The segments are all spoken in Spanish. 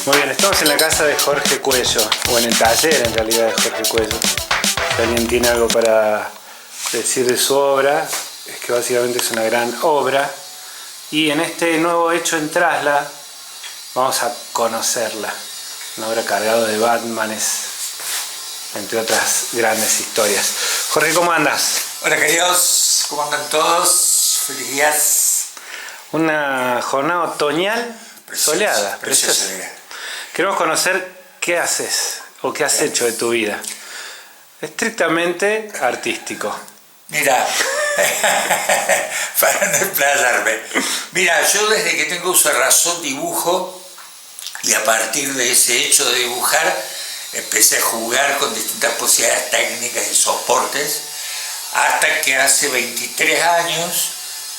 Muy bien, estamos en la casa de Jorge Cuello, o en el taller en realidad de Jorge Cuello. Si alguien tiene algo para decir de su obra, es que básicamente es una gran obra. Y en este nuevo hecho en Trasla, vamos a conocerla. Una obra cargada de Batmanes, entre otras grandes historias. Jorge, ¿cómo andas? Hola queridos, ¿cómo andan todos? Feliz días. Una jornada otoñal soleada, preciosa. Queremos conocer qué haces o qué has hecho de tu vida. Estrictamente artístico. Mira, para no explayarme. Mira, yo desde que tengo uso de razón dibujo, y a partir de ese hecho de dibujar empecé a jugar con distintas posibilidades técnicas y soportes, hasta que hace 23 años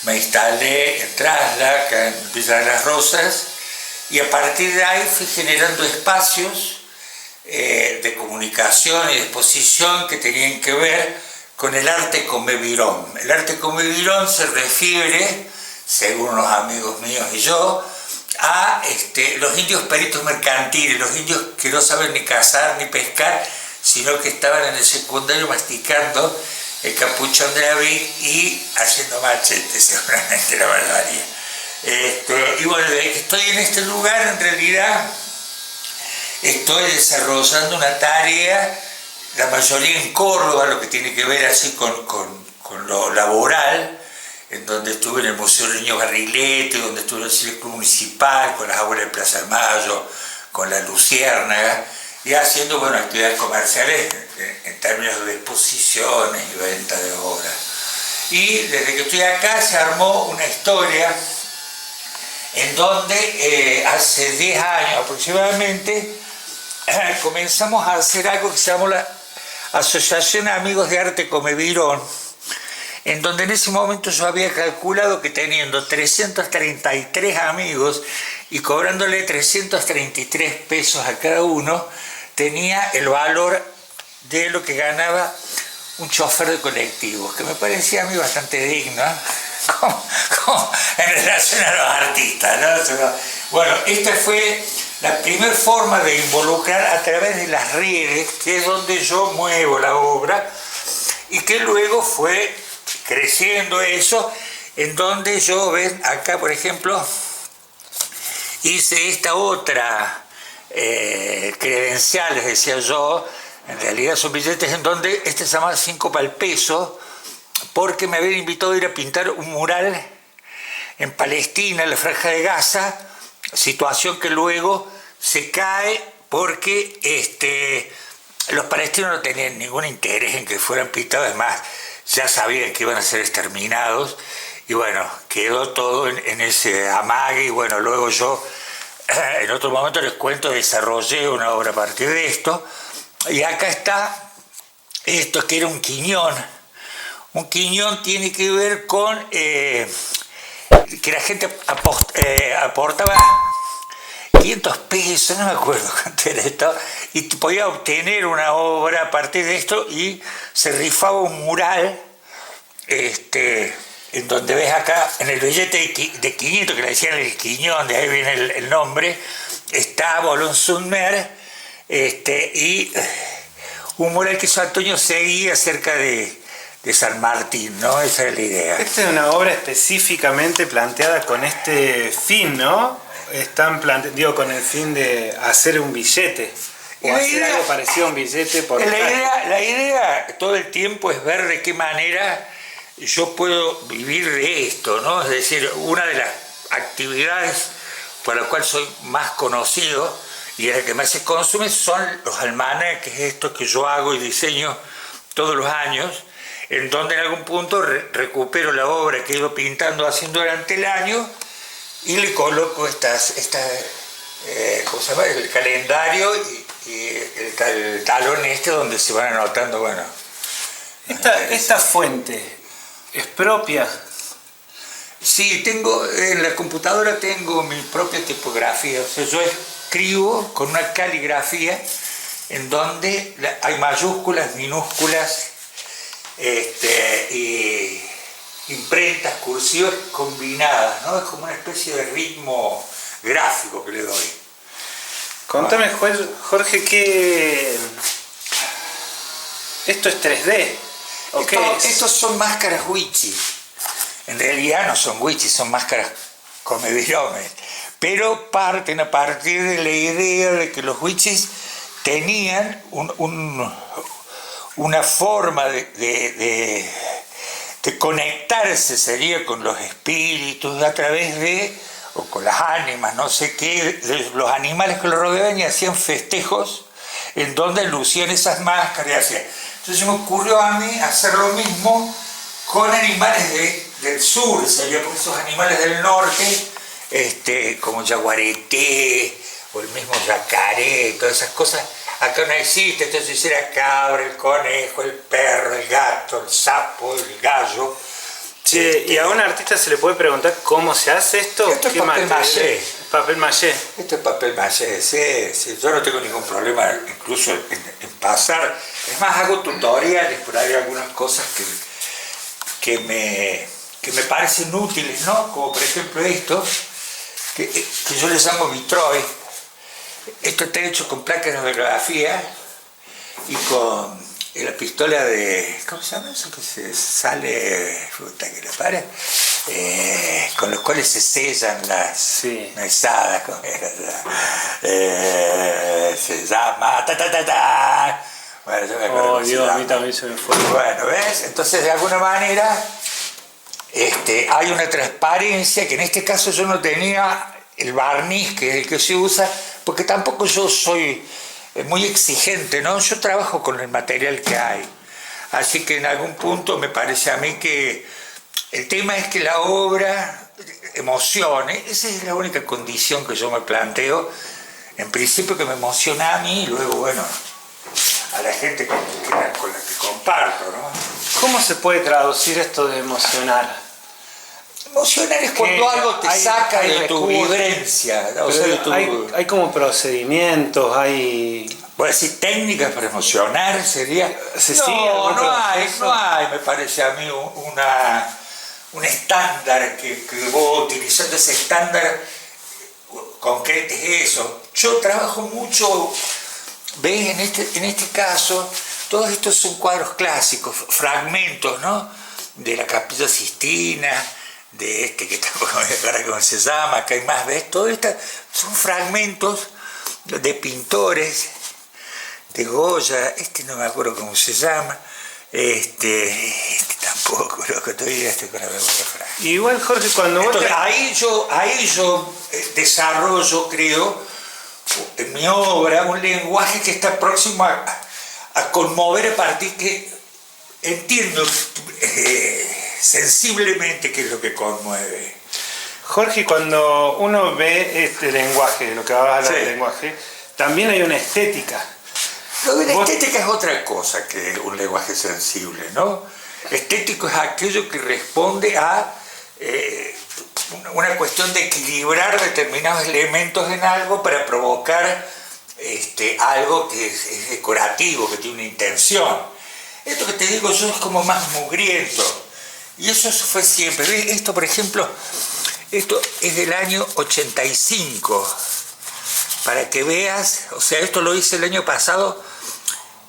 me instalé en Trasla, acá en Villa de las Rosas, y a partir de ahí fui generando espacios de comunicación y de exposición que tenían que ver con el arte comebirón. El arte comebirón se refiere, según unos amigos míos y yo, a los indios peritos mercantiles, los indios que no saben ni cazar ni pescar, sino que estaban en el secundario masticando el capuchón de la vid y haciendo machetes, seguramente la mayoría. Y bueno, desde que estoy en este lugar, en realidad estoy desarrollando una tarea, la mayoría en Córdoba, lo que tiene que ver así con lo laboral, en donde estuve en el Museo de Niños Barrilete, donde estuve en el Círculo Municipal, con las abuelas de Plaza de Mayo, con la Luciérnaga, y haciendo actividades comerciales en términos de exposiciones y venta de obras. Y desde que estoy acá se armó una historia en donde hace 10 años aproximadamente comenzamos a hacer algo que se llamó la Asociación Amigos de Arte Comebirón, en donde en ese momento yo había calculado que teniendo 333 amigos y cobrándole 333 pesos a cada uno, tenía el valor de lo que ganaba un chofer de colectivo, que me parecía a mí bastante digno, en relación a los artistas, ¿no? Bueno, esta fue la primera forma de involucrar a través de las redes, que es donde yo muevo la obra, y que luego fue creciendo eso, en donde yo, ven, acá por ejemplo, hice esta otra credenciales, decía yo, en realidad son billetes en donde este se llama 5 para el peso, porque me habían invitado a ir a pintar un mural en Palestina, en la Franja de Gaza, situación que luego se cae porque los palestinos no tenían ningún interés en que fueran pintados, además ya sabían que iban a ser exterminados, y bueno, quedó todo en ese amague, y bueno, luego yo en otro momento les cuento, desarrollé una obra a partir de esto, y acá está esto que era un quiñón. Un quiñón tiene que ver con que la gente aportaba 500 pesos, no me acuerdo cuánto era esto, y podía obtener una obra a partir de esto, y se rifaba un mural, en donde ves acá, en el billete de 500, que le decían el quiñón, de ahí viene el nombre, está Bolón Summer, y un mural que hizo Antonio Seguí acerca de San Martín, ¿no? Esa es la idea. Esta es una obra específicamente planteada con este fin, ¿no? Con el fin de hacer un billete, o hacer algo parecido a un billete. La idea todo el tiempo es ver de qué manera yo puedo vivir de esto, ¿no? Es decir, una de las actividades por la cual soy más conocido y la que más se consume son los almanaques, estos que yo hago y diseño todos los años, en donde en algún punto recupero la obra que he ido pintando, haciendo durante el año, y le coloco ¿cómo se llama? El calendario y el talón donde se van anotando, bueno. Esta fuente es propia. Sí, en la computadora tengo mi propia tipografía, o sea, yo escribo con una caligrafía en donde hay mayúsculas, minúsculas, y imprentas cursivas combinadas, ¿no? Es como una especie de ritmo gráfico que le doy. Contame, Jorge, ¿qué...? ¿Esto es 3D? ¿O qué es? Estos son máscaras wichi. En realidad no son wichi, son máscaras comediromes. Pero parten a partir de la idea de que los wichis tenían una forma de conectarse, sería, con los espíritus a través de, o con las ánimas, no sé qué, de los animales que lo rodeaban, y hacían festejos en donde lucían esas máscaras. Entonces se me ocurrió a mí hacer lo mismo con animales del sur, sería, porque esos animales del norte, como yaguareté o el mismo yacaré, todas esas cosas, acá no existe. Entonces era cabra, el conejo, el perro, el gato, el sapo, el gallo. Che, ¿y a un artista se le puede preguntar cómo se hace esto? Esto es papel maché. Papel maché. Esto es papel maché, sí. Yo no tengo ningún problema incluso en pasar. Es más, hago tutoriales, por ahí algunas cosas que me parecen útiles, ¿no? Como por ejemplo esto, que yo le llamo Vitroy. Esto está hecho con placas de holografía y con la pistola de... ¿Cómo se llama eso? Que se sale... Puta que la para. Con los cuales se sellan las mesadas. Se llama... Bueno, yo me acuerdo. Oh, Dios, a mí también se me fue. Bueno, ¿ves? Entonces, de alguna manera, hay una transparencia que en este caso yo no tenía el barniz, que es el que se usa, porque tampoco yo soy muy exigente, ¿no? Yo trabajo con el material que hay. Así que en algún punto me parece a mí que el tema es que la obra emocione. Esa es la única condición que yo me planteo. En principio que me emociona a mí y luego, bueno, a la gente con la que comparto, ¿no? ¿Cómo se puede traducir esto de emocionar? Emocionar es cuando algo te saca de tu vivencia, ¿no? O sea, hay como procedimientos, hay... ¿Voy a decir técnicas para emocionar? ¿Sería? No hay, me parece a mí, un estándar que vos utilizando ese estándar concretes eso. Yo trabajo mucho, ¿ves? En este caso, todos estos son cuadros clásicos, fragmentos, ¿no? De la Capilla Sistina, de que tampoco me acuerdo cómo se llama, acá hay más, ¿ves? Todo esto son fragmentos de pintores, de Goya, no me acuerdo cómo se llama, tampoco, loco, todavía estoy con la memoria frágil. Igual, Jorge, cuando vos... Entonces, ahí yo desarrollo, creo, en mi obra, un lenguaje que está próximo a conmover a partir que entiendo sensiblemente qué es lo que conmueve. Jorge, cuando uno ve este lenguaje, lo que vas a hablar del lenguaje, también hay una estética. Lo de la estética es otra cosa que un lenguaje sensible, ¿no? Estético es aquello que responde a una cuestión de equilibrar determinados elementos en algo para provocar algo que es decorativo, que tiene una intención. Esto que te digo yo es como más mugriento. Y eso fue siempre. ¿Ves? Esto, por ejemplo, esto es del año 85. Para que veas, o sea, esto lo hice el año pasado,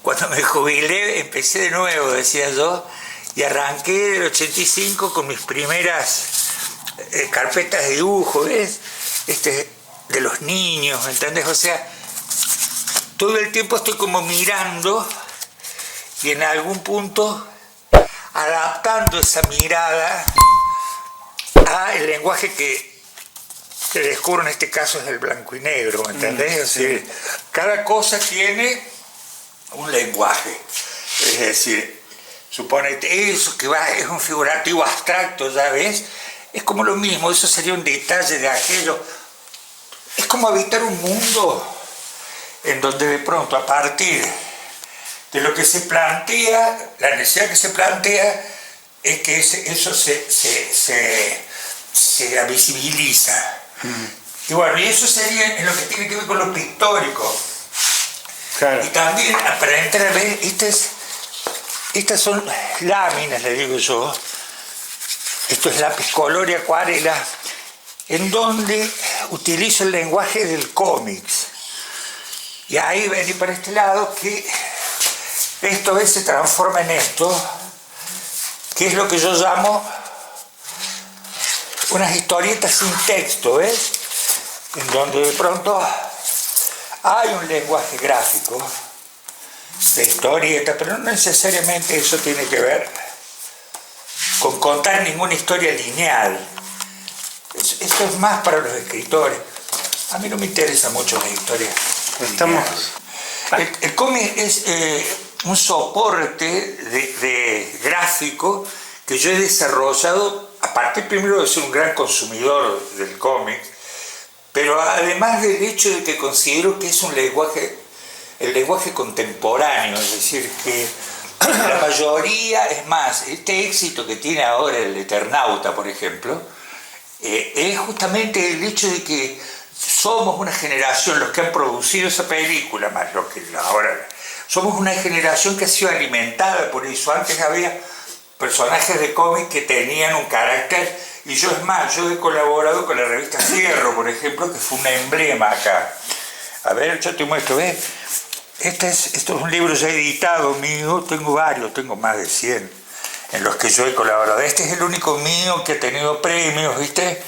cuando me jubilé, empecé de nuevo, decía yo, y arranqué del 85 con mis primeras carpetas de dibujo, ¿ves? De los niños, ¿me entendés? O sea, todo el tiempo estoy como mirando y en algún punto adaptando esa mirada al lenguaje que descubro en este caso es el blanco y negro, ¿me entendés? O sea, cada cosa tiene un lenguaje, es decir, suponete eso que es un figurativo abstracto, ya ves, es como lo mismo, eso sería un detalle de aquello, es como habitar un mundo en donde de pronto a partir de lo que se plantea, la necesidad que se plantea es que eso se visibiliza. Y bueno, y eso sería en lo que tiene que ver con lo pictórico. Claro. Y también, para entrar a ver, estas son láminas, le digo yo. Esto es lápiz color y acuarela, en donde utilizo el lenguaje del cómics. Y ahí vení para este lado que esto a veces se transforma en esto, que es lo que yo llamo unas historietas sin texto, ¿ves? En donde de pronto hay un lenguaje gráfico de historieta, pero no necesariamente eso tiene que ver con contar ninguna historia lineal. Eso es más para los escritores. A mí no me interesa mucho la historia. El cómic es un soporte de gráfico que yo he desarrollado, aparte primero de ser un gran consumidor del cómic, pero además del hecho de que considero que es el lenguaje contemporáneo, es decir, que la mayoría, es más, este éxito que tiene ahora el Eternauta, por ejemplo, es justamente el hecho de que somos una generación, los que han producido esa película, más los que ahora, somos una generación que ha sido alimentada por eso. Antes había personajes de cómic que tenían un carácter, y yo es más, yo he colaborado con la revista Fierro, por ejemplo, que fue un emblema acá. A ver, yo te muestro, ¿ves? Esto es un libro ya editado mío, tengo varios, tengo más de 100 en los que yo he colaborado. Este es el único mío que ha tenido premios, ¿viste?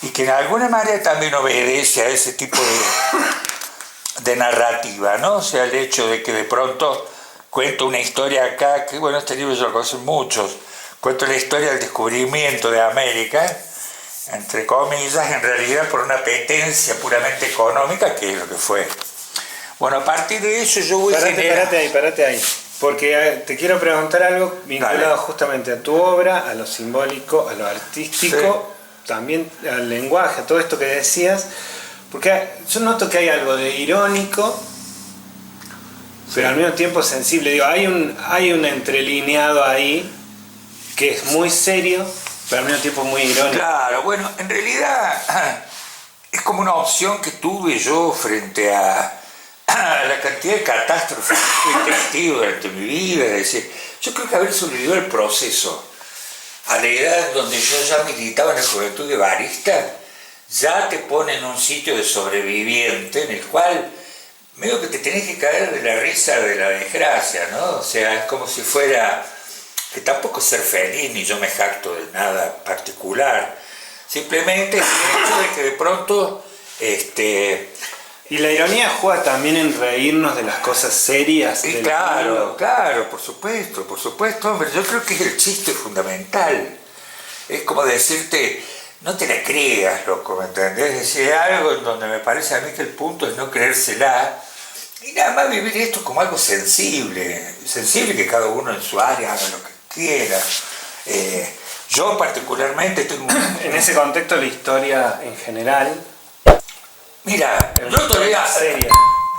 Y que en alguna manera también obedece a ese tipo de narrativa, ¿no? O sea, el hecho de que de pronto cuento una historia acá, que bueno, este libro ya lo conocen muchos, cuento la historia del descubrimiento de América, entre comillas, en realidad por una apetencia puramente económica, que es lo que fue. Bueno, a partir de eso yo voy a generar... Parate ahí, porque te quiero preguntar algo vinculado justamente a tu obra, a lo simbólico, a lo artístico, también al lenguaje, a todo esto que decías, porque yo noto que hay algo de irónico, pero al mismo tiempo sensible. Digo, hay un entrelineado ahí que es muy serio, pero al mismo tiempo muy irónico. Claro, bueno, en realidad es como una opción que tuve yo frente a la cantidad de catástrofes que fui testigo durante mi vida. Es decir, yo creo que haber sobrevivido al proceso a la edad donde yo ya militaba en la juventud guevarista, ya te pone en un sitio de sobreviviente en el cual medio que te tenés que caer de la risa de la desgracia, ¿no? O sea, es como si fuera, que tampoco es ser feliz, ni yo me jacto de nada particular, simplemente es el hecho de que de pronto Y la ironía juega también en reírnos de las cosas serias. Y claro, por supuesto, hombre, yo creo que es el chiste fundamental. Es como decirte, no te la creas, loco, ¿me entendés? Es decir, algo en donde me parece a mí que el punto es no creérsela y nada más vivir esto como algo sensible que cada uno en su área haga lo que quiera. Yo particularmente tengo... En ese contexto la historia en general... Mira,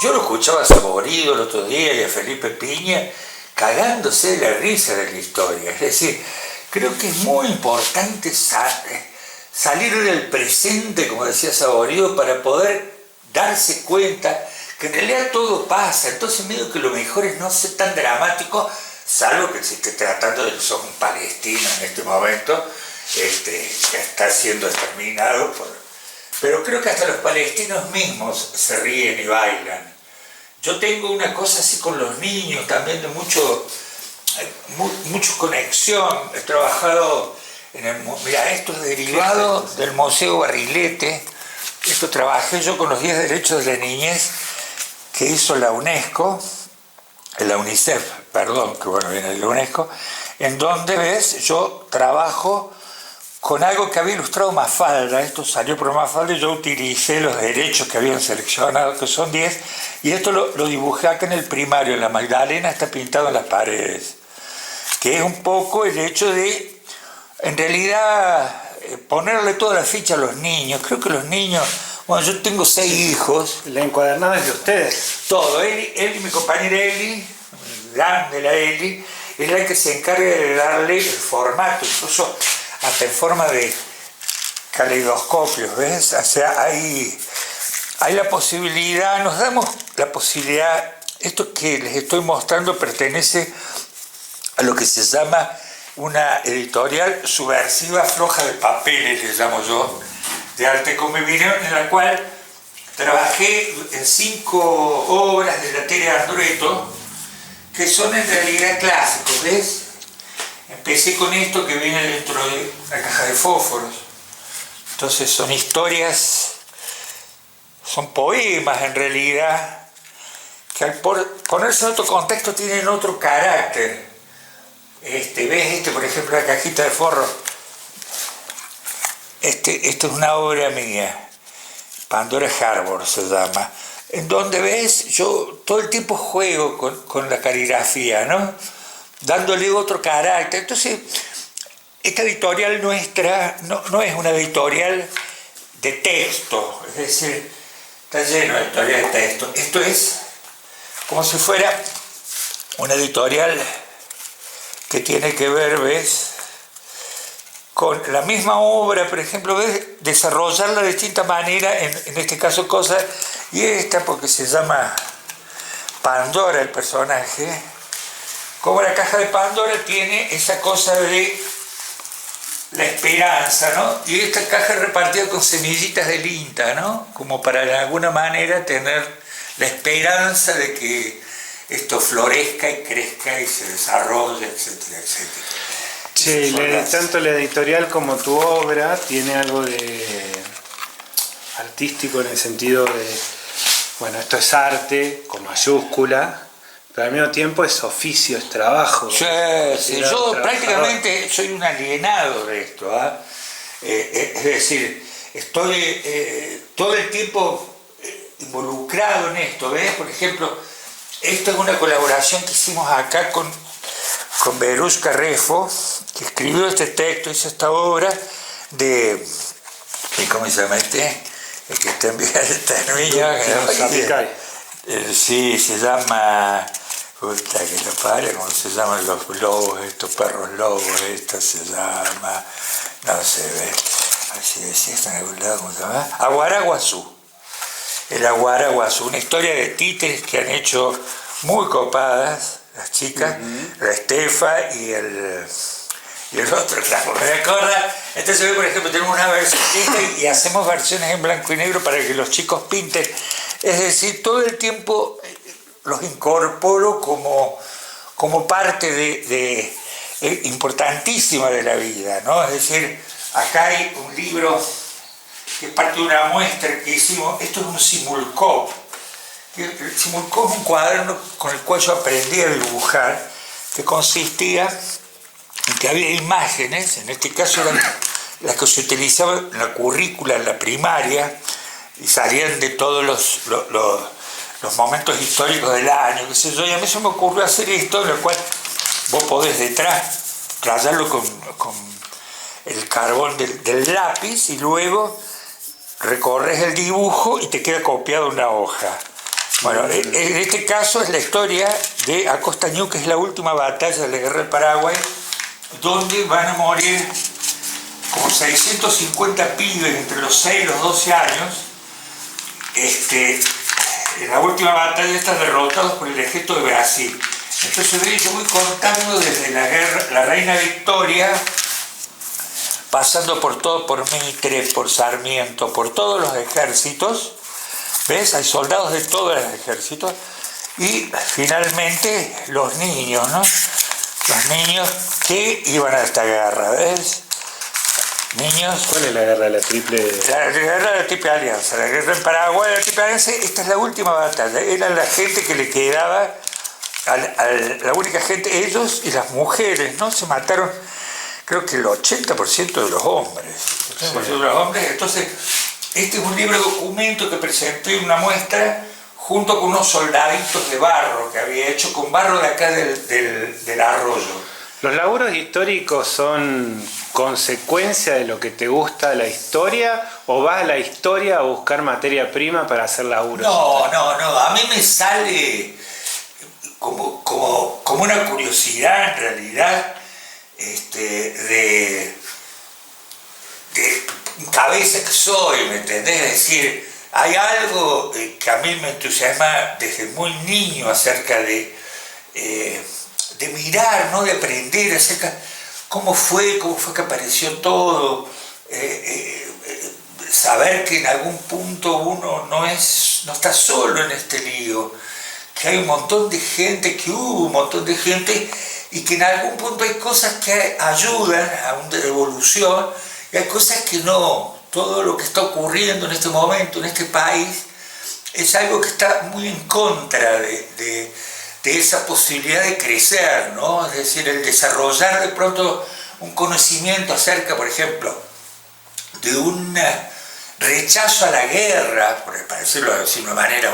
yo lo escuchaba a Saborido el otro día y a Felipe Piña cagándose de la risa de la historia. Es decir, creo que es muy importante salir del presente, como decía Saborido, para poder darse cuenta que en realidad todo pasa. Entonces medio que lo mejor es no ser tan dramático, salvo que se esté tratando de que sos un palestino en este momento, que está siendo exterminado por... Pero creo que hasta los palestinos mismos se ríen y bailan. Yo tengo una cosa así con los niños también de mucho conexión. He trabajado en el... Mira, esto es derivado del Museo Barrilete. Esto trabajé yo con los 10 derechos de la niñez que hizo la UNESCO, la UNICEF, perdón, que bueno, viene de la UNESCO, en donde, ves, yo trabajo con algo que había ilustrado Mafalda. Esto salió por Mafalda y yo utilicé los derechos que habían seleccionado, que son 10, y esto lo dibujé acá en el primario, en la Magdalena, está pintado en las paredes, que es un poco el hecho de, en realidad, ponerle toda la ficha a los niños. Creo que los niños, bueno, yo tengo 6 hijos. La encuadernada es de ustedes. Todo, él y mi compañera Eli, grande la Eli, es la que se encarga de darle el formato, incluso hasta en forma de caleidoscopios, ¿ves? O sea, hay la posibilidad, nos damos la posibilidad, esto que les estoy mostrando pertenece a lo que se llama una editorial subversiva floja de papeles, le llamo yo, de arte convivir, en la cual trabajé en 5 obras de la Tere Andrueto, que son en realidad clásicos, ¿ves? Empecé con esto que viene dentro de la caja de fósforos. Entonces son historias, son poemas en realidad, que al ponerse en otro contexto tienen otro carácter. ¿Ves? Por ejemplo, la cajita de forro. Esto es una obra mía, Pandora Harbor se llama, en donde ves, yo todo el tiempo juego con la caligrafía, ¿no? Dándole otro carácter. Entonces, esta editorial nuestra no es una editorial de texto, es decir, está lleno de editorial de texto. Esto es como si fuera una editorial que tiene que ver, ¿ves?, con la misma obra, por ejemplo, ¿ves?, desarrollarla de distinta manera, en este caso cosas, y esta porque se llama Pandora el personaje, como la caja de Pandora tiene esa cosa de la esperanza, ¿no? Y esta caja es repartida con semillitas de linta, ¿no? Como para de alguna manera tener la esperanza de que esto florezca y crezca y se desarrolle, etcétera, etcétera. Sí, tanto la editorial como tu obra tiene algo de artístico en el sentido de, bueno, esto es arte con mayúscula, pero al mismo tiempo es oficio, es trabajo. Sí, yo prácticamente soy un alienado de esto, es decir, estoy todo el tiempo involucrado en esto, ¿ves? Por ejemplo, esto es una colaboración que hicimos acá con Verusca Refo, que escribió este texto, hizo esta obra de ¿cómo se llama este? El que está enviando el término. Sí, se llama, puta que lo pare, ¿cómo se llaman los lobos, estos perros lobos, esto se llama, no sé, ¿ves? Así decía esto en algún lado, ¿cómo se llama? Aguaraguazú. El Aguaraguazú, una historia de títeres que han hecho muy copadas las chicas, la Estefa y el otro, claro, me acuerda. Entonces, por ejemplo, tenemos una versión y hacemos versiones en blanco y negro para que los chicos pinten. Es decir, todo el tiempo los incorporo como parte de importantísima de la vida, ¿no? Es decir, acá hay un libro que es parte de una muestra que hicimos. Esto es un simulcop. El simulcop es un cuaderno con el cual yo aprendí a dibujar, que consistía en que había imágenes, en este caso eran las que se utilizaban en la currícula, en la primaria, y salían de todos los momentos históricos del año, qué sé yo, y a mí se me ocurrió hacer esto, en el cual vos podés detrás rayarlo con el carbón del lápiz y luego recorres el dibujo y te queda copiado una hoja. Bueno, en este caso es la historia de Acostañú, que es la última batalla de la Guerra del Paraguay, donde van a morir como 650 pibes entre los 6 y los 12 años, en la última batalla están derrotados por el ejército de Brasil. Entonces yo voy contando desde la Reina Victoria, pasando por Mitre, por Sarmiento, por todos los ejércitos, ¿ves? Hay soldados de todos los ejércitos, y finalmente los niños, ¿no? Los niños que iban a esta guerra, ¿ves? Niños. ¿Cuál es la guerra de la Triple? La guerra de la Triple Alianza, la guerra en Paraguay de la Triple Alianza. Esta es la última batalla. Era la gente que le quedaba, la única gente, ellos y las mujeres, ¿no? Se mataron, creo que el 80% de los hombres. El 80% de los hombres. Entonces, este es un libro documento que presenté en una muestra junto con unos soldaditos de barro que había hecho con barro de acá del arroyo. ¿Los laburos históricos son consecuencia de lo que te gusta de la historia o vas a la historia a buscar materia prima para hacer laburos? No, a mí me sale como una curiosidad en realidad de cabeza que soy, ¿me entendés? Es decir, hay algo que a mí me entusiasma desde muy niño acerca de mirar, ¿no? De aprender acerca cómo fue que apareció todo, saber que en algún punto uno no está solo en este lío, que hay un montón de gente, que hubo un montón de gente, y que en algún punto hay cosas que ayudan a una evolución y hay cosas que no. Todo lo que está ocurriendo en este momento, en este país, es algo que está muy en contra de esa posibilidad de crecer, ¿no? Es decir, el desarrollar de pronto un conocimiento acerca, por ejemplo, de un rechazo a la guerra, para decirlo de una manera,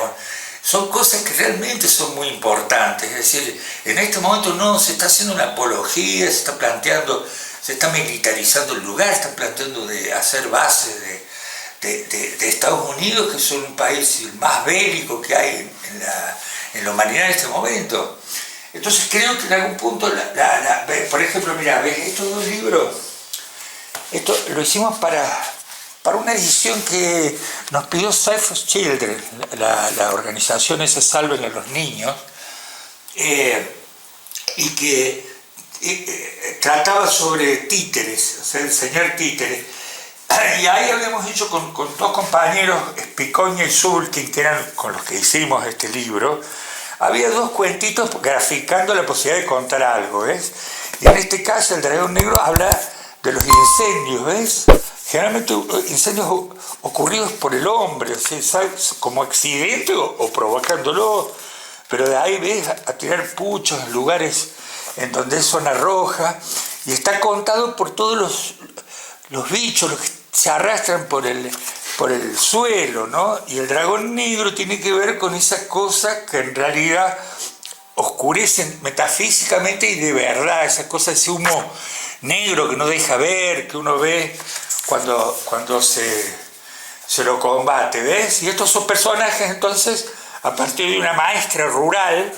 son cosas que realmente son muy importantes. Es decir, en este momento no se está haciendo una apología, se está planteando, se está militarizando el lugar, están planteando de hacer bases de Estados Unidos, que son un país más bélico que hay en la humanidad en este momento. Entonces creo que en algún punto, por ejemplo, mira, ¿ves estos dos libros? Esto lo hicimos para una edición que nos pidió Save for Children, la organización esa Salven a los Niños, y que trataba sobre títeres, o sea, enseñar títeres. Y ahí habíamos hecho con dos compañeros, Espicoña y Zulkin, que eran con los que hicimos este libro, había dos cuentitos graficando la posibilidad de contar algo, ¿ves? Y en este caso el dragón negro habla de los incendios, ¿ves? Generalmente incendios ocurridos por el hombre, o sea, como accidente o provocándolo, pero de ahí ves a tirar puchos en lugares en donde es zona roja, y está contado por todos los bichos, los que se arrastran por el suelo, ¿no? Y el dragón negro tiene que ver con esa cosa que en realidad oscurecen metafísicamente y de verdad, esa cosa, ese humo negro que no deja ver, que uno ve cuando se lo combate, ¿ves? Y estos son personajes, entonces, a partir de una maestra rural,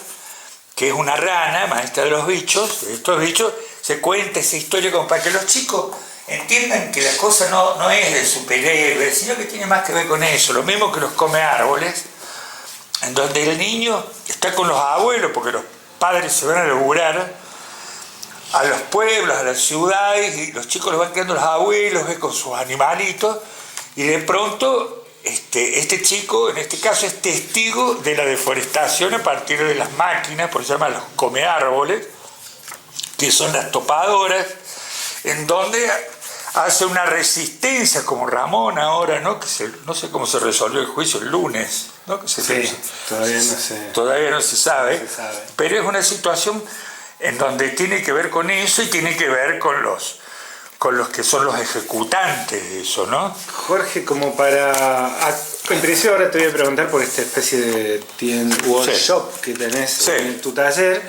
que es una rana, maestra de los bichos, estos bichos, se cuenta esa historia como para que los chicos entiendan que la cosa no es de superhéroes, sino que tiene más que ver con eso, lo mismo que los come árboles, en donde el niño está con los abuelos, porque los padres se van a laburar a los pueblos, a las ciudades, y los chicos los van quedando los abuelos, con sus animalitos, y de pronto este chico, en este caso, es testigo de la deforestación a partir de las máquinas, por eso se llaman los come árboles, que son las topadoras, en donde hace una resistencia, como Ramón ahora, ¿no? No sé cómo se resolvió el juicio el lunes, ¿no? Todavía no se sabe, pero es una situación en donde tiene que ver con eso y tiene que ver con los que son los ejecutantes de eso, ¿no? Jorge, como en principio ahora te voy a preguntar por esta especie de workshop que tenés en tu taller,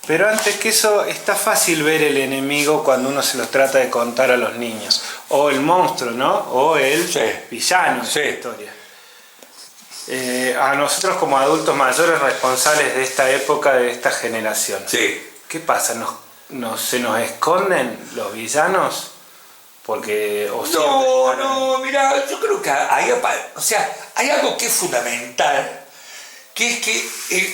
pero antes que eso, está fácil ver el enemigo cuando uno se los trata de contar a los niños, o el monstruo, ¿no? O el villano de la historia. A nosotros como adultos mayores responsables de esta época, de esta generación, ¿qué pasa? ¿Se nos esconden los villanos? Porque... mira, yo creo que hay algo que es fundamental, que es que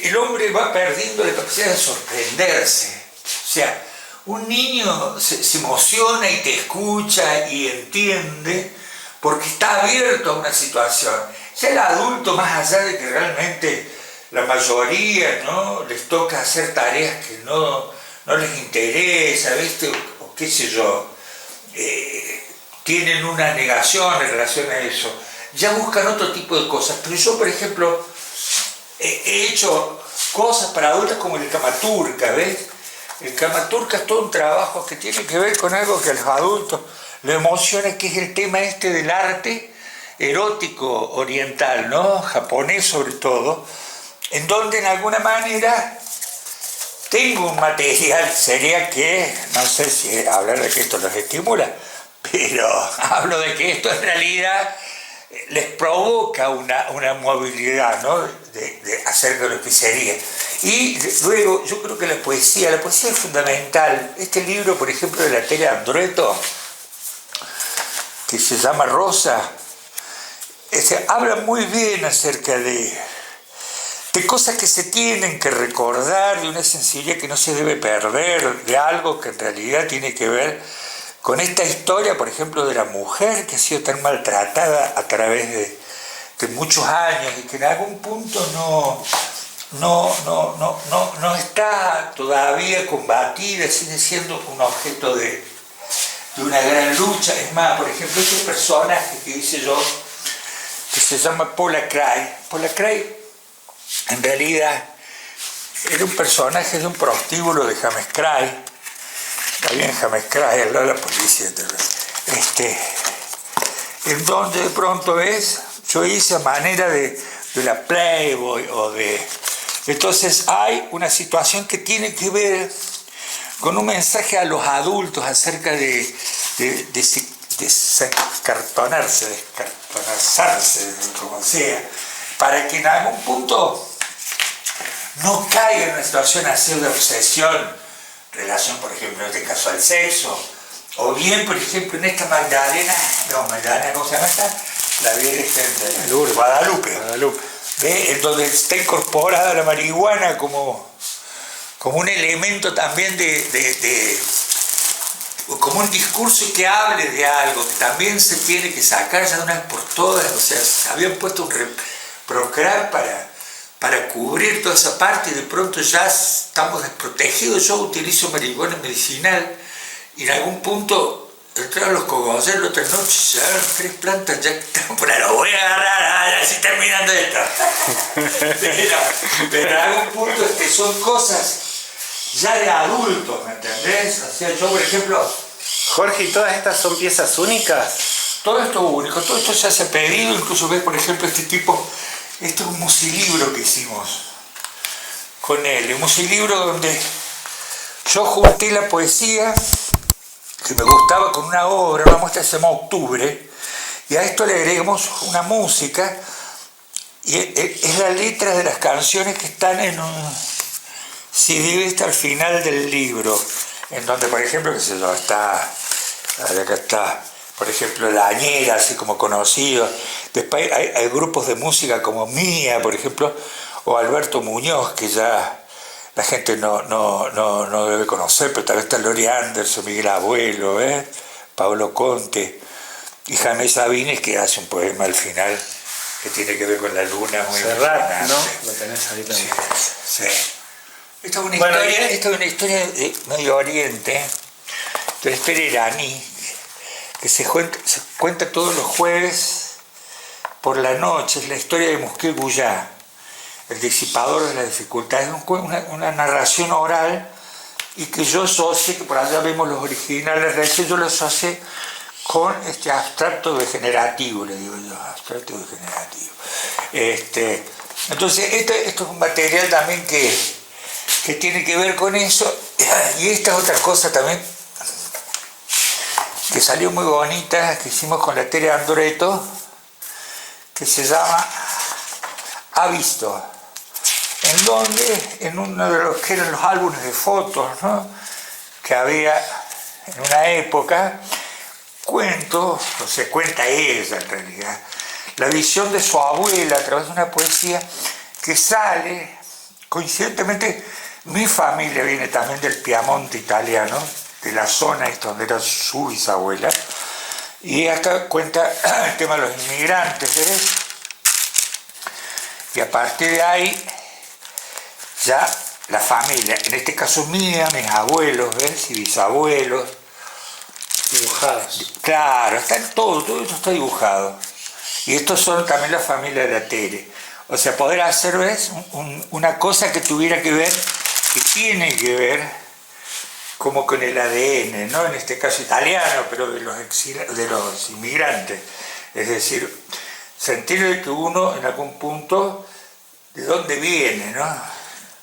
el hombre va perdiendo la capacidad de sorprenderse. O sea, un niño se emociona y te escucha y entiende porque está abierto a una situación. Ya el adulto, más allá de que realmente la mayoría, ¿no?, les toca hacer tareas que no les interesa, ¿viste? O qué sé yo, tienen una negación en relación a eso, ya buscan otro tipo de cosas. Pero yo, por ejemplo, he hecho cosas para adultos como el Kama Turka, ¿ves? El Kama Turka es todo un trabajo que tiene que ver con algo que a los adultos le emociona, que es el tema del arte erótico oriental, ¿no? Japonés sobre todo, en donde en alguna manera tengo un material, sería que, no sé si hablar de que esto los estimula, pero hablo de que esto en realidad les provoca una movilidad, ¿no?, acerca de lo que sería. Y luego yo creo que la poesía es fundamental. Este libro, por ejemplo, de la Tele Andrueto, que se llama Rosa, habla muy bien acerca de cosas que se tienen que recordar, de una sensibilidad que no se debe perder, de algo que en realidad tiene que ver con esta historia, por ejemplo, de la mujer que ha sido tan maltratada a través de muchos años y que en algún punto no está todavía combatida, sigue siendo un objeto de una gran lucha. Es más, por ejemplo, este personaje que hice yo, que se llama Paula Cray. Paula Cray, en realidad, era un personaje de un prostíbulo de James Cray. Había en James Cray, al lado de la policía. En donde de pronto yo hice a manera de la Playboy o de... Entonces hay una situación que tiene que ver con un mensaje a los adultos acerca de descartonarse, como sea, para que en algún punto no caiga en una situación así de obsesión, relación, por ejemplo, en este caso al sexo, o bien, por ejemplo, en esta Magdalena, ¿cómo se llama esta? La Virgen de Guadalupe. En donde está incorporada la marihuana como un elemento también como un discurso que hable de algo, que también se tiene que sacar ya de una vez por todas. O sea, se habían puesto un Procrear para cubrir toda esa parte y de pronto ya estamos desprotegidos. Yo utilizo marihuana medicinal y en algún punto entré a los cogollos la otra noche, se agarran 3 plantas, ya están por ahí, lo voy a agarrar, así terminando esto. Pero en algún punto son cosas ya de adultos, ¿me entendés? O sea, yo, por ejemplo... Jorge, ¿y todas estas son piezas únicas? Todo esto es único, todo esto ya se ha pedido, incluso ves, por ejemplo, este es un musilibro que hicimos con él, un musilibro donde yo junté la poesía que me gustaba con una obra, una muestra que se llama Octubre, y a esto le agregamos una música, y es la letra de las canciones que están en un CD hasta el final del libro, en donde, por ejemplo, qué sé yo, acá está, por ejemplo, La Añera, así como conocido. Después hay grupos de música como Mía, por ejemplo, o Alberto Muñoz, que ya la gente no debe conocer, pero tal vez está Lori Anderson, Miguel Abuelo, Pablo Conte, y Jaime Sabines, que hace un poema al final que tiene que ver con la luna muy Serrat, ¿no? Lo tenés ahí también. Sí. Esta es una historia de Medio Oriente, de la historia iraní, que se cuenta todos los jueves por la noche. Es la historia de Muskil Guyá, el disipador de las dificultades. Es una narración oral y que yo asocié, que por allá vemos los originales, recién yo lo asocié con este abstracto degenerativo, le digo yo, abstracto degenerativo. Entonces, esto es un material también que tiene que ver con eso, y esta es otra cosa también que salió muy bonita, que hicimos con la Tere Andreto, que se llama Ha Visto, en donde, en uno de los que eran los álbumes de fotos, ¿no?, que había en una época, cuenta ella en realidad, la visión de su abuela a través de una poesía que sale, coincidentemente, mi familia viene también del Piamonte italiano, de la zona donde era su bisabuela, y acá cuenta el tema de los inmigrantes, ¿ves? Y a partir de ahí, ya la familia, en este caso mía, mis abuelos, ¿ves? Y bisabuelos, dibujados. Claro, todo esto está dibujado. Y estos son también la familia de la Tere. O sea, poder hacer, ¿ves?, una cosa que tuviera que ver, que tiene que ver como con el ADN, ¿no? En este caso italiano, pero de los inmigrantes. Es decir, sentir que uno en algún punto, ¿de dónde viene, no?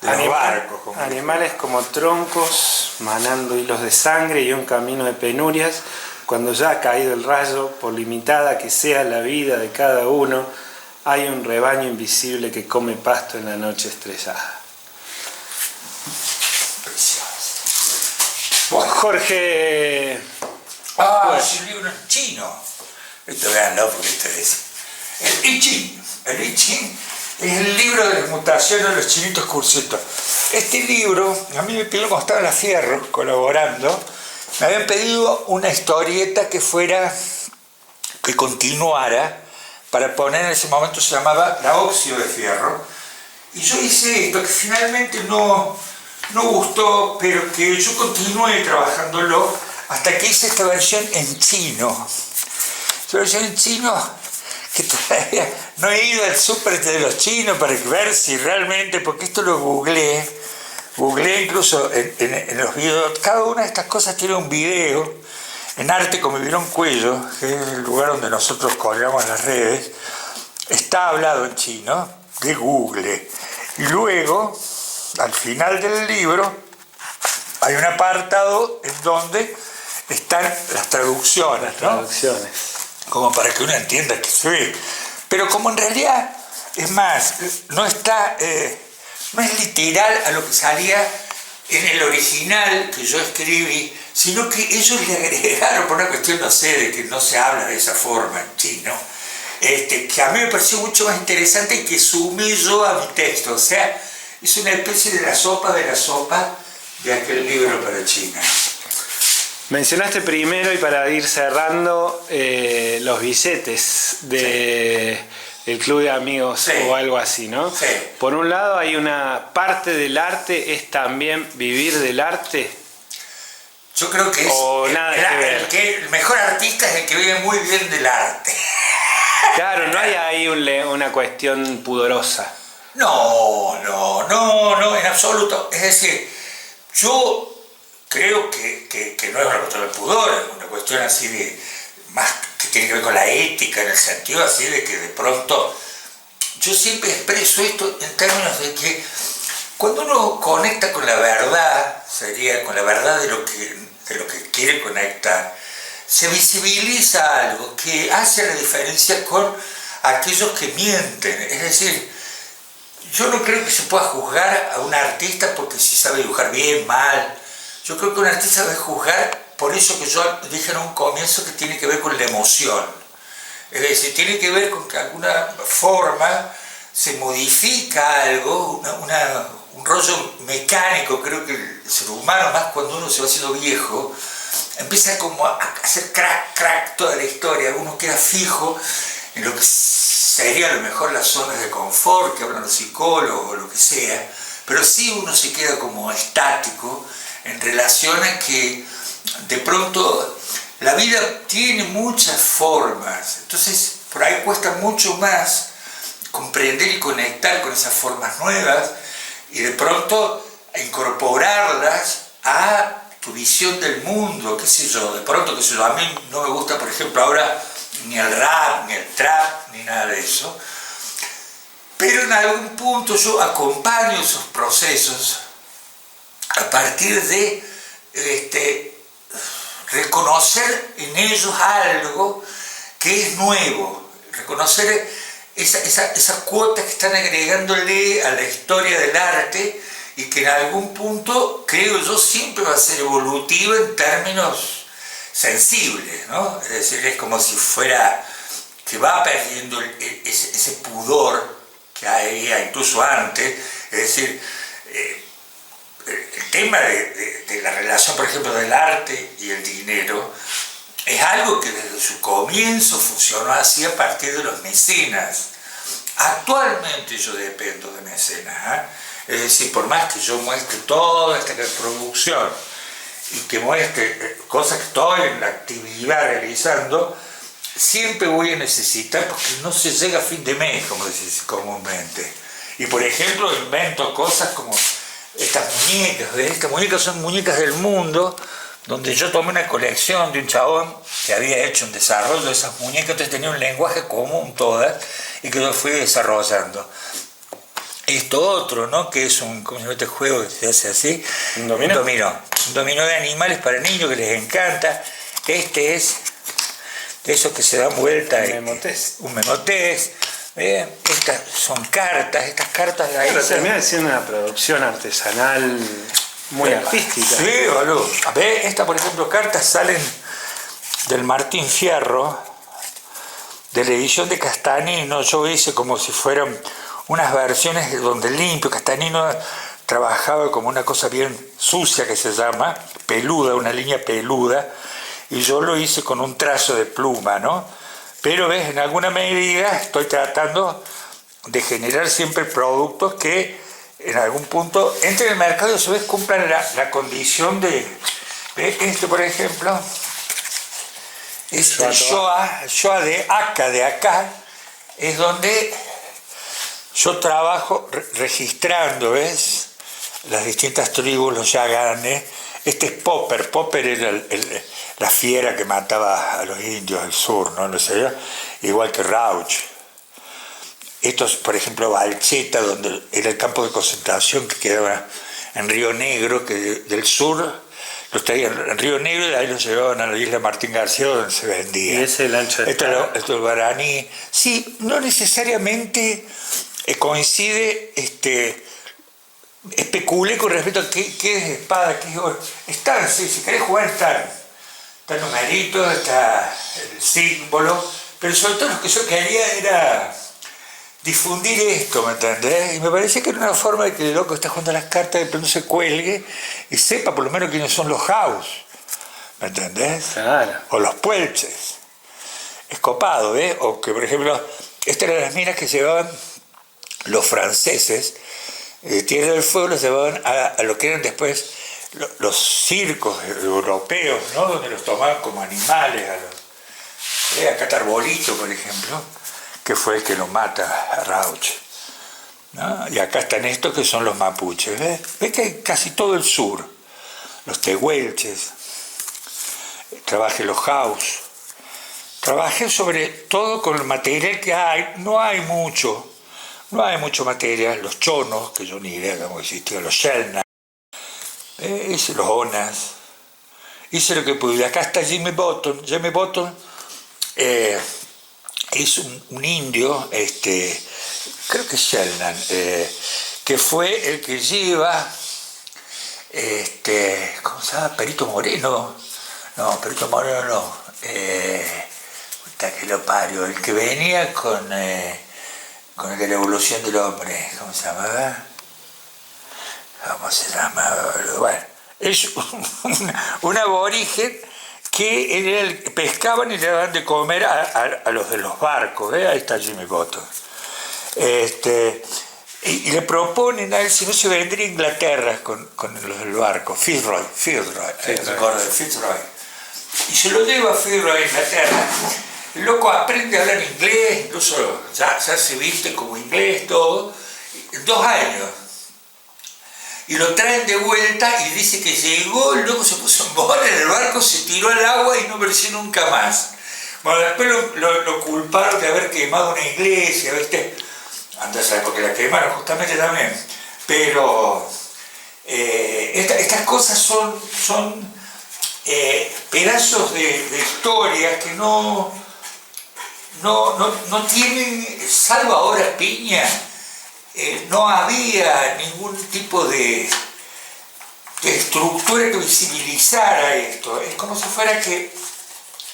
De los barcos. Animales como troncos, manando hilos de sangre y un camino de penurias, cuando ya ha caído el rayo, por limitada que sea la vida de cada uno, hay un rebaño invisible que come pasto en la noche estrellada. Bueno. Jorge... Es un libro en chino. Esto veanlo porque esto es... El I Ching. El I Ching es el libro de las mutaciones de los chinitos cursitos. Este libro, a mí me pidió cuando estaba en la Fierro colaborando, Me habían pedido una historieta que continuara, para poner en ese momento, se llamaba La Óxido de Fierro. Y yo hice esto, que finalmente no gustó, pero que yo continué trabajándolo hasta que hice esta versión en chino. Esta versión en chino, que todavía no he ido al súper de los chinos para ver si realmente, porque esto lo googleé incluso en los videos. Cada una de estas cosas tiene un video en Arte con Vivirón Cuello, que es el lugar donde nosotros colgamos las redes. Está hablado en chino, de Google. Y luego, al final del libro, hay un apartado en donde están las traducciones, Las traducciones. Como para que uno entienda qué se ve. Pero como en realidad, es más, no es literal a lo que salía en el original que yo escribí, sino que ellos le agregaron, por una cuestión, no sé, de que no se habla de esa forma en chino, que a mí me pareció mucho más interesante y que sumé yo a mi texto. O sea, es una especie de la sopa de aquel libro para China. Mencionaste primero, y para ir cerrando, los billetes del Club de Amigos, sí, o algo así, ¿no? Sí. Por un lado, hay una parte del arte, es también vivir del arte. Yo creo que es el mejor artista es el que vive muy bien del arte. Claro, no hay ahí una cuestión pudorosa. No, en absoluto. Es decir, yo creo que no es una cuestión de pudor, es una cuestión así de más que tiene que ver con la ética, en el sentido así de que de pronto yo siempre expreso esto en términos de que cuando uno conecta con la verdad, sería con la verdad de lo que quiere conectar, se visibiliza algo que hace la diferencia con aquellos que mienten. Es decir, yo no creo que se pueda juzgar a un artista porque si sabe dibujar bien, mal. Yo creo que un artista debe juzgar por eso que yo dije en un comienzo, que tiene que ver con la emoción. Es decir, tiene que ver con que de alguna forma se modifica algo, un rollo mecánico. Creo que el ser humano, más cuando uno se va haciendo viejo, empieza como a hacer crack toda la historia. Uno queda fijo en lo que sería a lo mejor las zonas de confort que hablan los psicólogos o lo que sea, pero sí uno se queda como estático en relación a que de pronto la vida tiene muchas formas. Entonces por ahí cuesta mucho más comprender y conectar con esas formas nuevas y de pronto incorporarlas a tu visión del mundo, qué sé yo. De pronto, qué sé yo, a mí no me gusta, por ejemplo, ahora ni el rap, ni el trap, ni nada de eso, pero en algún punto yo acompaño esos procesos a partir de reconocer en ellos algo que es nuevo, reconocer esa cuota que están agregándole a la historia del arte y que en algún punto, creo yo, siempre va a ser evolutiva en términos sensibles, ¿no? Es decir, es como si fuera que va perdiendo ese pudor que había incluso antes. Es decir, el tema de la relación, por ejemplo, del arte y el dinero es algo que desde su comienzo funcionó así a partir de los mecenas. Actualmente yo dependo de mecenas, ¿eh? Es decir, por más que yo muestre toda esta producción y que muestre cosas que estoy en la actividad realizando, siempre voy a necesitar, porque no se llega a fin de mes, como dice comúnmente. Y por ejemplo, invento cosas como estas muñecas, ¿ves? Estas muñecas son muñecas del mundo, donde yo tomé una colección de un chabón que había hecho un desarrollo de esas muñecas, entonces tenía un lenguaje común todas, y que yo fui desarrollando. Esto otro, ¿no? Que es ¿cómo se llama este juego que se hace así? ¿Un dominó? Un dominó de animales para niños que les encanta. Este es de esos que se dan vuelta. Un memotés. Estas son cartas, estas cartas de ahí. Pero termina siendo una producción artesanal muy artística. Sí, boludo. ¿Ves? Esta, por ejemplo, cartas salen del Martín Fierro, de la edición de Castanino. Yo hice como si fueran unas versiones donde limpio. Castanino trabajaba como una cosa bien sucia que se llama, peluda, una línea peluda, y yo lo hice con un trazo de pluma, ¿no? Pero ves, en alguna medida estoy tratando de generar siempre productos que en algún punto entren en el mercado y a su vez cumplan la condición de... ¿Ves? Este, por ejemplo, es el Shoah de acá, es donde yo trabajo registrando, ¿ves? Las distintas tribus, los yaganes. Este es Popper. Popper era la fiera que mataba a los indios del sur, ¿no sé yo? Igual que Rauch. Esto es, por ejemplo, Valcheta, donde era el campo de concentración que quedaba en Río Negro, que del sur los traían en Río Negro y de ahí los llevaban a la isla Martín García, donde se vendía. ¿Y ese es el ancho de esto es el guaraní. Sí, no necesariamente coincide, especulé con respecto a qué es espada, qué es oro. Están, sí, si querés jugar están numeritos, está el símbolo, pero sobre todo lo que yo quería era difundir esto, ¿me entendés? Y me parecía que era una forma de que el loco está jugando a las cartas, de pronto se cuelgue y sepa por lo menos quiénes son los Haus, ¿me entendés? Claro. O los Puelches. Es copado, ¿ves? O que, por ejemplo, estas eran las minas que llevaban los franceses, Tierra del Fuego, los llevaban a lo que eran después los circos europeos, ¿no? Donde los tomaban como animales, a Catarbolito, por ejemplo, que fue el que lo mata a Rauch, ¿no? Y acá están estos que son los mapuches, ¿ves? Ves que hay casi todo el sur, los tehuelches, trabajé los Haus, trabajé sobre todo con el material que hay, no hay mucho material, los chonos, que yo ni idea cómo existían, los Shelna, hice los Onas, hice lo que pude. Acá está Jimmy Button es un indio, creo que es Shelnan, que fue el que lleva, ¿cómo se llama? Perito Moreno, puta que lo parió, el que venía con el de la evolución del hombre, ¿cómo se llamaba? Bueno, es un aborigen que era el que pescaban y le daban de comer a los de los barcos, ahí está Jimmy Button. Y le proponen a él si no se vendría a Inglaterra con los del barco, Fitzroy. Y se lo lleva a Fitzroy a Inglaterra. El loco aprende a hablar inglés, incluso ya se viste como inglés, todo, en 2 años. Y lo traen de vuelta y dice que llegó, el loco se puso en bola en el barco, se tiró al agua y no apareció nunca más. Bueno, después lo culparon de haber quemado una iglesia, ¿viste? Anda a saber por qué la quemaron justamente también. Pero estas cosas son pedazos de historias que no tienen, salvo ahora Piña, no había ningún tipo de estructura que visibilizara esto. Es como si fuera que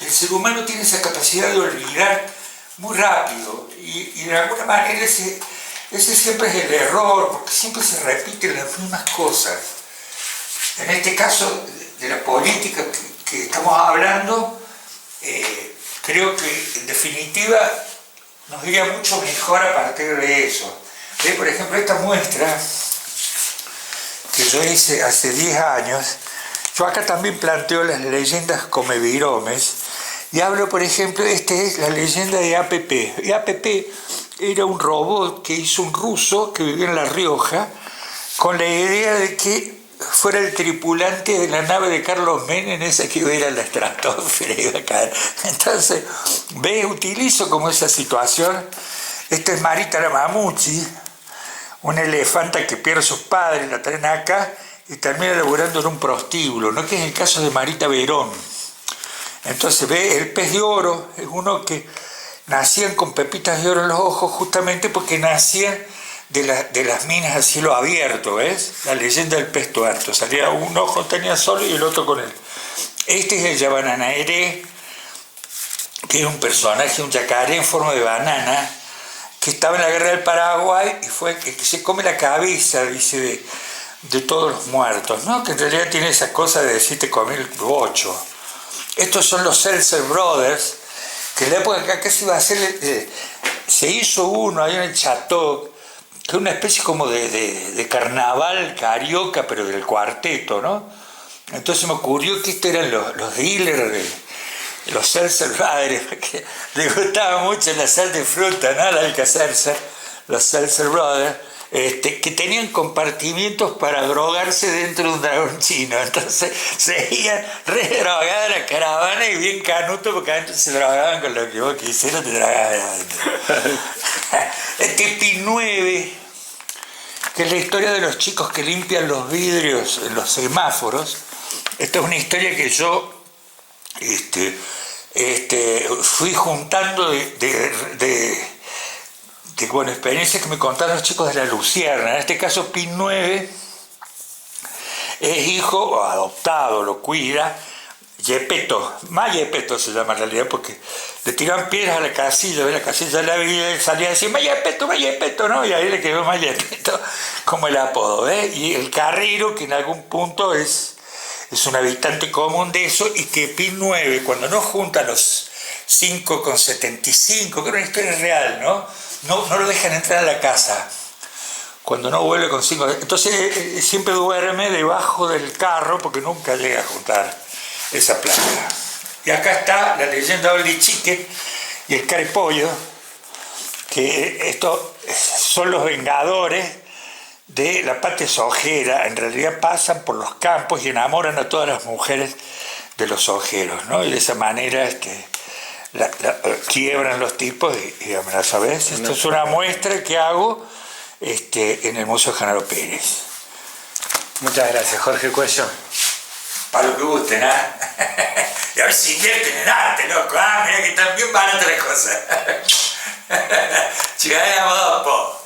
el ser humano tiene esa capacidad de olvidar muy rápido y de alguna manera ese siempre es el error, porque siempre se repiten las mismas cosas. En este caso de la política que estamos hablando, creo que en definitiva nos iría mucho mejor a partir de eso. ¿Ve? Por ejemplo, esta muestra que yo hice hace 10 años, yo acá también planteo las leyendas comeviromes y hablo, por ejemplo, esta es la leyenda de APP. Y APP era un robot que hizo un ruso que vivía en La Rioja con la idea de que fuera el tripulante de la nave de Carlos Menem, esa que iba a ir a la estratosfera y iba a caer. Entonces, utilizo como esa situación. Esta es Marita la Mamuchi, una elefanta que pierde a sus padres, la traen acá y termina laburando en un prostíbulo, ¿no? Que es el caso de Marita Verón. Entonces, ve, el pez de oro es uno que nacían con pepitas de oro en los ojos justamente porque nacían de las minas a cielo abierto, ¿ves? La leyenda del pez tuerto. Salía un ojo, tenía solo y el otro con él. Este es el Yabananaeré, que es un personaje, un yacaré en forma de banana, que estaba en la guerra del Paraguay y fue el que se come la cabeza, dice, de todos los muertos, ¿no? Que en realidad tiene esa cosa de decir te comí el bocho. Estos son los Seltzer Brothers, que en la época que acá se iba a hacer, se hizo uno ahí en el Chateau, que es una especie como de carnaval carioca, pero del cuarteto, ¿no? Entonces me ocurrió que estos eran los dealers de los Seltzer Brothers, que les gustaba mucho la sal de fruta, ¿no? La Alka-Seltzer, los Seltzer Brothers, que tenían compartimientos para drogarse dentro de un dragón chino. Entonces seguían re drogada la caravana y bien canuto, porque adentro se drogaban con lo que vos quisieras, te drogaban adentro. Pi 9, que es la historia de los chicos que limpian los vidrios en los semáforos. Esta es una historia que yo fui juntando bueno, experiencias que me contaron los chicos de la Lucierna. En este caso, Pi 9 es hijo adoptado, lo cuida Gepetto, más Gepetto se llama en realidad, porque le tiran piedras a la casilla de la vida, y salía a decir más Gepetto, ¿no? Y ahí le quedó más Gepetto como el apodo, ¿eh? Y el carrero, que en algún punto es un habitante común de eso, y que Pi 9, cuando no junta los 5,75, que era una historia real, ¿no? No lo dejan entrar a la casa cuando no vuelve con 5. Entonces siempre duerme debajo del carro porque nunca llega a juntar esa plata. Y acá está la leyenda de Oldie Chicken y el carepollo, que estos son los vengadores de la patria sojera. En realidad pasan por los campos y enamoran a todas las mujeres de los sojeros, ¿no? Y de esa manera quiebran los tipos y amenazan. ¿Ves? Esto es una muestra que hago en el Museo Genaro Pérez. Muchas gracias, Jorge Cuello. Para lo que gusten, ¿ah? Y a ver si invierten en arte, loco. Mira que están bien baratas las cosas. Chica, po.